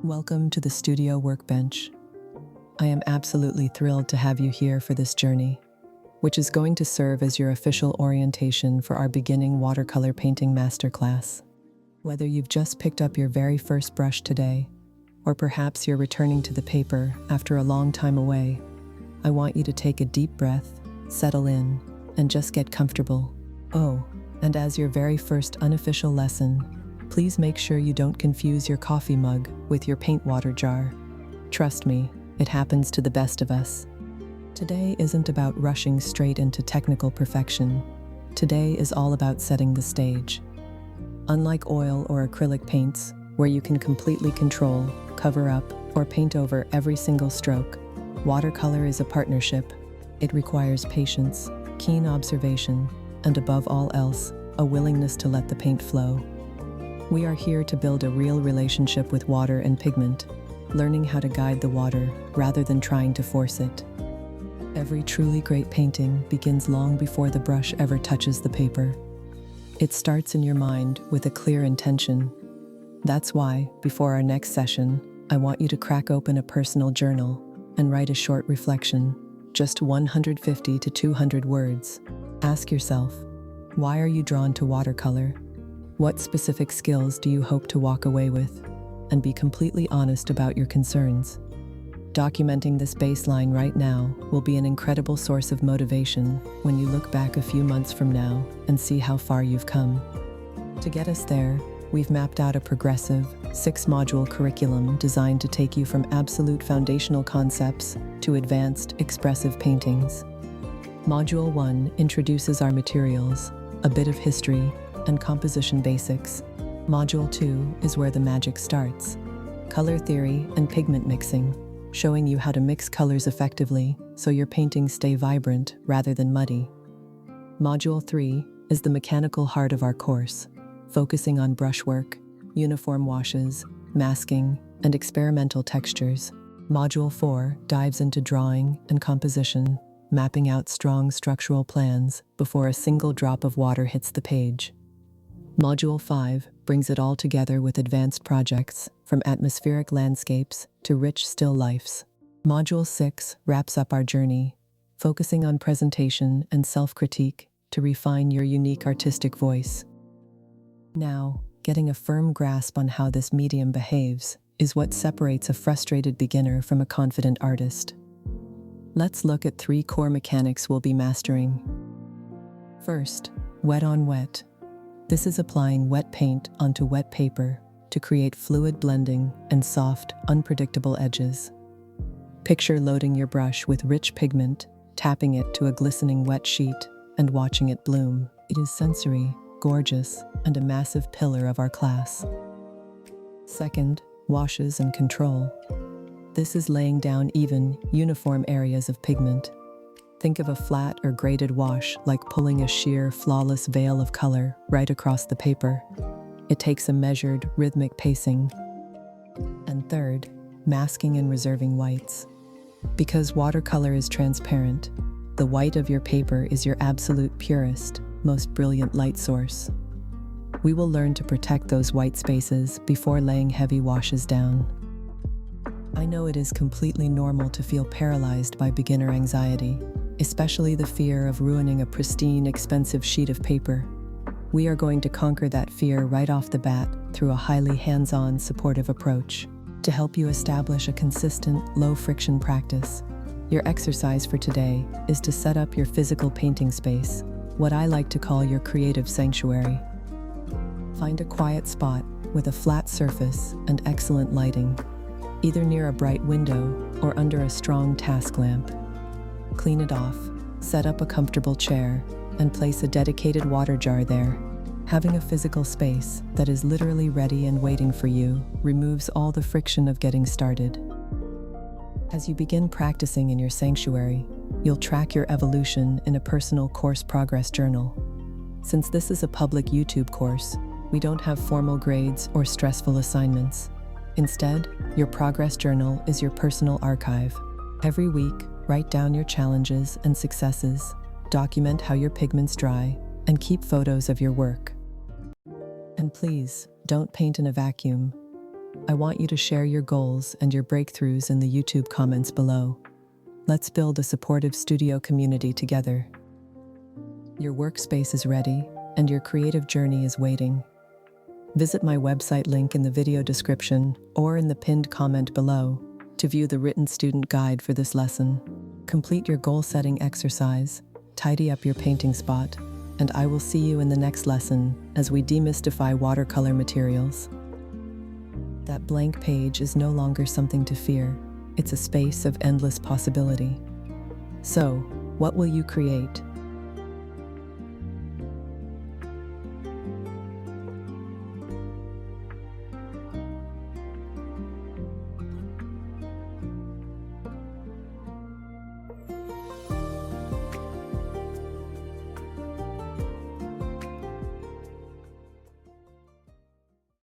Welcome to the studio workbench. I am absolutely thrilled to have you here for this journey, which is going to serve as your official orientation for our beginning watercolor painting masterclass. Whether you've just picked up your very first brush today, or perhaps you're returning to the paper after a long time away, I want you to take a deep breath, settle in, and just get comfortable. Oh, and as your very first unofficial lesson, please make sure you don't confuse your coffee mug with your paint water jar. Trust me, it happens to the best of us. Today isn't about rushing straight into technical perfection. Today is all about setting the stage. Unlike oil or acrylic paints, where you can completely control, cover up, or paint over every single stroke, watercolor is a partnership. It requires patience, keen observation, and above all else, a willingness to let the paint flow. We are here to build a real relationship with water and pigment, learning how to guide the water rather than trying to force it. Every truly great painting begins long before the brush ever touches the paper. It starts in your mind with a clear intention. That's why, before our next session, I want you to crack open a personal journal and write a short reflection, just 150 to 200 words. Ask yourself, why are you drawn to watercolor? What specific skills do you hope to walk away with? And be completely honest about your concerns. Documenting this baseline right now will be an incredible source of motivation when you look back a few months from now and see how far you've come. To get us there, we've mapped out a progressive, 6-module curriculum designed to take you from absolute foundational concepts to advanced, expressive paintings. Module 1 introduces our materials, a bit of history, and composition basics. Module 2 is where the magic starts. Color theory and pigment mixing, showing you how to mix colors effectively so your paintings stay vibrant rather than muddy. Module 3 is the mechanical heart of our course, focusing on brushwork, uniform washes, masking, and experimental textures. Module 4 dives into drawing and composition, mapping out strong structural plans before a single drop of water hits the page. Module 5 brings it all together with advanced projects, from atmospheric landscapes to rich still lifes. Module 6 wraps up our journey, focusing on presentation and self-critique to refine your unique artistic voice. Now, getting a firm grasp on how this medium behaves is what separates a frustrated beginner from a confident artist. Let's look at 3 core mechanics we'll be mastering. First, wet on wet. This is applying wet paint onto wet paper to create fluid blending and soft, unpredictable edges. Picture loading your brush with rich pigment, tapping it to a glistening wet sheet, and watching it bloom. It is sensory, gorgeous, and a massive pillar of our class. Second, washes and control. This is laying down even, uniform areas of pigment. Think of a flat or graded wash like pulling a sheer, flawless veil of color right across the paper. It takes a measured, rhythmic pacing. And third, masking and reserving whites. Because watercolor is transparent, the white of your paper is your absolute purest, most brilliant light source. We will learn to protect those white spaces before laying heavy washes down. I know it is completely normal to feel paralyzed by beginner anxiety, especially the fear of ruining a pristine, expensive sheet of paper. We are going to conquer that fear right off the bat through a highly hands-on, supportive approach. To help you establish a consistent, low-friction practice, your exercise for today is to set up your physical painting space, what I like to call your creative sanctuary. Find a quiet spot with a flat surface and excellent lighting, either near a bright window or under a strong task lamp. Clean it off, set up a comfortable chair, and place a dedicated water jar there. Having a physical space that is literally ready and waiting for you removes all the friction of getting started. As you begin practicing in your sanctuary, you'll track your evolution in a personal course progress journal. Since this is a public YouTube course, we don't have formal grades or stressful assignments. Instead, your progress journal is your personal archive. Every week, write down your challenges and successes, document how your pigments dry, and keep photos of your work. And please, don't paint in a vacuum. I want you to share your goals and your breakthroughs in the YouTube comments below. Let's build a supportive studio community together. Your workspace is ready, and your creative journey is waiting. Visit my website link in the video description or in the pinned comment below to view the written student guide for this lesson. Complete your goal-setting exercise, tidy up your painting spot, and I will see you in the next lesson as we demystify watercolor materials. That blank page is no longer something to fear. It's a space of endless possibility. So, what will you create?